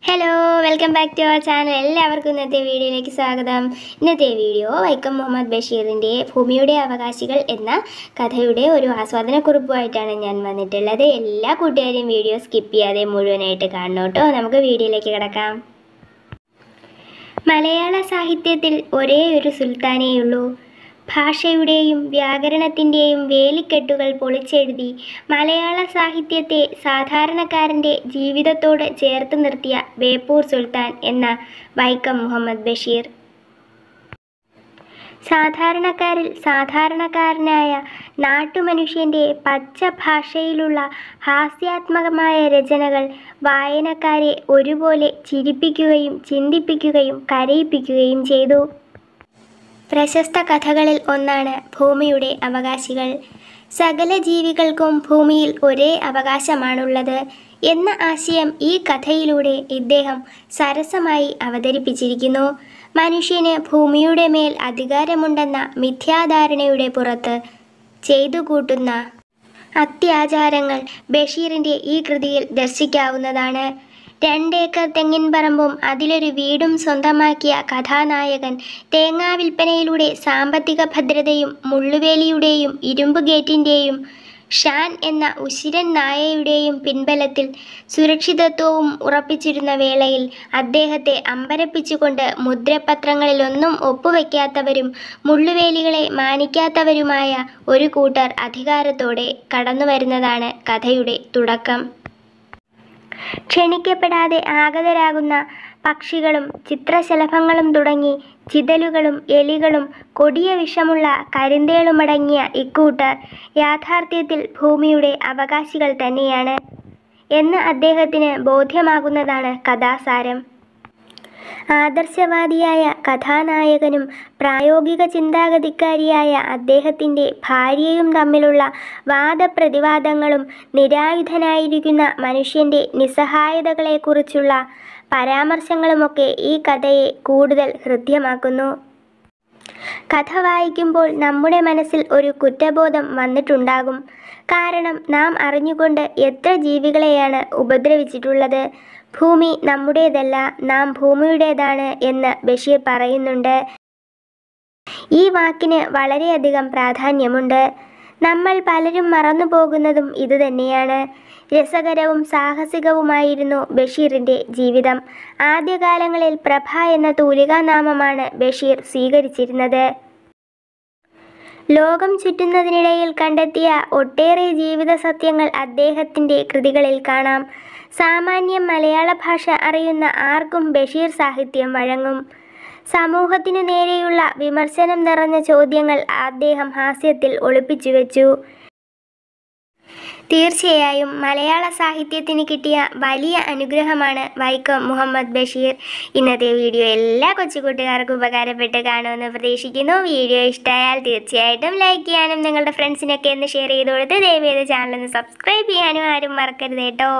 Hello welcome back to our channel. എല്ലാവർക്കും ഇന്നത്തെ വീഡിയോയിലേക്ക് സ്വാഗതം. ഇന്നത്തെ വീഡിയോ വൈക്കം മുഹമ്മദ് ബഷീറിൻ്റെ ഭൂമിയുടെ അവകാശികൾ എന്ന കഥയുടെ ഒരു ആസ്വാദനക്കുറിപ്പുമായിട്ടാണ് ഞാൻ വന്നിട്ടുള്ളത്. എല്ലാ കൂട്ടുകാരും വീഡിയോ സ്കിപ്പ് ചെയ്യാതെ മുഴുവനായിട്ട് കാണണം കേട്ടോ. നമുക്ക് വീഡിയോയിലേക്ക് കിടക്കാം. മലയാള സാഹിത്യത്തിൽ ഒരേ ഒരു സുൽത്താനേയുള്ളൂ. ഭാഷയുടെയും വ്യാകരണത്തിൻ്റെയും വേലിക്കെട്ടുകൾ പൊളിച്ചെഴുതി മലയാള സാഹിത്യത്തെ സാധാരണക്കാരൻ്റെ ജീവിതത്തോട് ചേർത്ത് നിർത്തിയ ബേപ്പൂർ സുൽത്താൻ എന്ന വൈക്കം മുഹമ്മദ് ബഷീർ. സാധാരണക്കാരിൽ സാധാരണക്കാരനായ നാട്ടുമനുഷ്യൻ്റെ പച്ച ഭാഷയിലുള്ള ഹാസ്യാത്മകമായ രചനകൾ വായനക്കാരെ ഒരുപോലെ ചിരിപ്പിക്കുകയും ചിന്തിപ്പിക്കുകയും കരയിപ്പിക്കുകയും ചെയ്തു. പ്രശസ്ത കഥകളിൽ ഒന്നാണ് ഭൂമിയുടെ അവകാശികൾ. സകല ജീവികൾക്കും ഭൂമിയിൽ ഒരേ അവകാശമാണുള്ളത് എന്ന ആശയം ഈ കഥയിലൂടെ ഇദ്ദേഹം സരസമായി അവതരിപ്പിച്ചിരിക്കുന്നു. മനുഷ്യന് ഭൂമിയുടെ മേൽ അധികാരമുണ്ടെന്ന മിഥ്യാധാരണയുടെ പുറത്ത് ചെയ്തു കൂട്ടുന്ന അത്യാചാരങ്ങൾ ബഷീറിൻ്റെ ഈ കൃതിയിൽ ദർശിക്കാവുന്നതാണ്. 2 ഏക്കർ തെങ്ങിൻ പറമ്പും അതിലൊരു വീടും സ്വന്തമാക്കിയ കഥാനായകൻ തേങ്ങാ വിൽപ്പനയിലൂടെ സാമ്പത്തിക ഭദ്രതയും മുള്ളുവേലിയുടെയും ഇരുമ്പുഗേറ്റിൻ്റെയും ഷാൻ എന്ന ഉശിരൻ നായയുടെയും പിൻബലത്തിൽ സുരക്ഷിതത്വവും ഉറപ്പിച്ചിരുന്ന വേളയിൽ അദ്ദേഹത്തെ അമ്പരപ്പിച്ചുകൊണ്ട് മുദ്രപത്രങ്ങളിലൊന്നും ഒപ്പുവെക്കാത്തവരും മുള്ളുവേലികളെ മാനിക്കാത്തവരുമായ ഒരു കൂട്ടർ അധികാരത്തോടെ കടന്നുവരുന്നതാണ് കഥയുടെ തുടക്കം. ക്ഷണിക്കപ്പെടാതെ ആഗതരാകുന്ന പക്ഷികളും ചിത്രശലഭങ്ങളും തുടങ്ങി ചിതലുകളും എലികളും കൊടിയ വിഷമുള്ള കരിന്തേളുമടങ്ങിയ ഇക്കൂട്ടർ യാഥാർത്ഥ്യത്തിൽ ഭൂമിയുടെ അവകാശികൾ തന്നെയാണ് എന്ന് അദ്ദേഹത്തിന് ബോധ്യമാകുന്നതാണ് കഥാസാരം. ആദർശവാദിയായ കഥാനായകനും പ്രായോഗിക ചിന്താഗതിക്കാരിയായ അദ്ദേഹത്തിൻ്റെ ഭാര്യയും തമ്മിലുള്ള വാദപ്രതിവാദങ്ങളും നിരായുധനായിരിക്കുന്ന മനുഷ്യൻ്റെ നിസ്സഹായതകളെക്കുറിച്ചുള്ള പരാമർശങ്ങളുമൊക്കെ ഈ കഥയെ കൂടുതൽ ഹൃദ്യമാക്കുന്നു. കഥ വായിക്കുമ്പോൾ നമ്മുടെ മനസ്സിൽ ഒരു കുറ്റബോധം വന്നിട്ടുണ്ടാകും. കാരണം നാം അറിഞ്ഞുകൊണ്ട് എത്ര ജീവികളെയാണ് ഉപദ്രവിച്ചിട്ടുള്ളത്. ഭൂമി നമ്മുടേതല്ല, നാം ഭൂമിയുടേതാണ് എന്ന് ബഷീർ പറയുന്നുണ്ട്. ഈ വാക്കിന് വളരെയധികം പ്രാധാന്യമുണ്ട്. നമ്മൾ പലരും മറന്നു പോകുന്നതും ഇതുതന്നെയാണ്. രസകരവും സാഹസികവുമായിരുന്നു ബഷീറിൻ്റെ ജീവിതം. ആദ്യകാലങ്ങളിൽ പ്രഭ എന്ന തൂലികാനാമമാണ് ബഷീർ സ്വീകരിച്ചിരുന്നത്. ലോകം ചുറ്റുന്നതിനിടയിൽ കണ്ടെത്തിയ ഒട്ടേറെ ജീവിത സത്യങ്ങൾ അദ്ദേഹത്തിൻ്റെ കൃതികളിൽ കാണാം. സാമാന്യം മലയാള ഭാഷ അറിയുന്ന ആർക്കും ബഷീർ സാഹിത്യം വഴങ്ങും. സമൂഹത്തിനു നേരെയുള്ള വിമർശനം നിറഞ്ഞ ചോദ്യങ്ങൾ അദ്ദേഹം ഹാസ്യത്തിൽ ഒളിപ്പിച്ചു വെച്ചു. തീർച്ചയായും മലയാള സാഹിത്യത്തിന് കിട്ടിയ വലിയ അനുഗ്രഹമാണ് വൈക്കം മുഹമ്മദ് ബഷീർ. ഇന്നത്തെ വീഡിയോ എല്ലാ കൊച്ചുകൂട്ടുകാർക്കും ഉപകാരപ്പെട്ട് കാണുമെന്ന് പ്രതീക്ഷിക്കുന്നു. വീഡിയോ ഇഷ്ടമായാൽ തീർച്ചയായിട്ടും ലൈക്ക് ചെയ്യാനും നിങ്ങളുടെ ഫ്രണ്ട്സിനൊക്കെ ഒന്ന് ഷെയർ ചെയ്ത് കൊടുത്ത് ദയവേത് ചാനൽ ഒന്ന് സബ്സ്ക്രൈബ് ചെയ്യാനും ആരും മറക്കരുത് കേട്ടോ.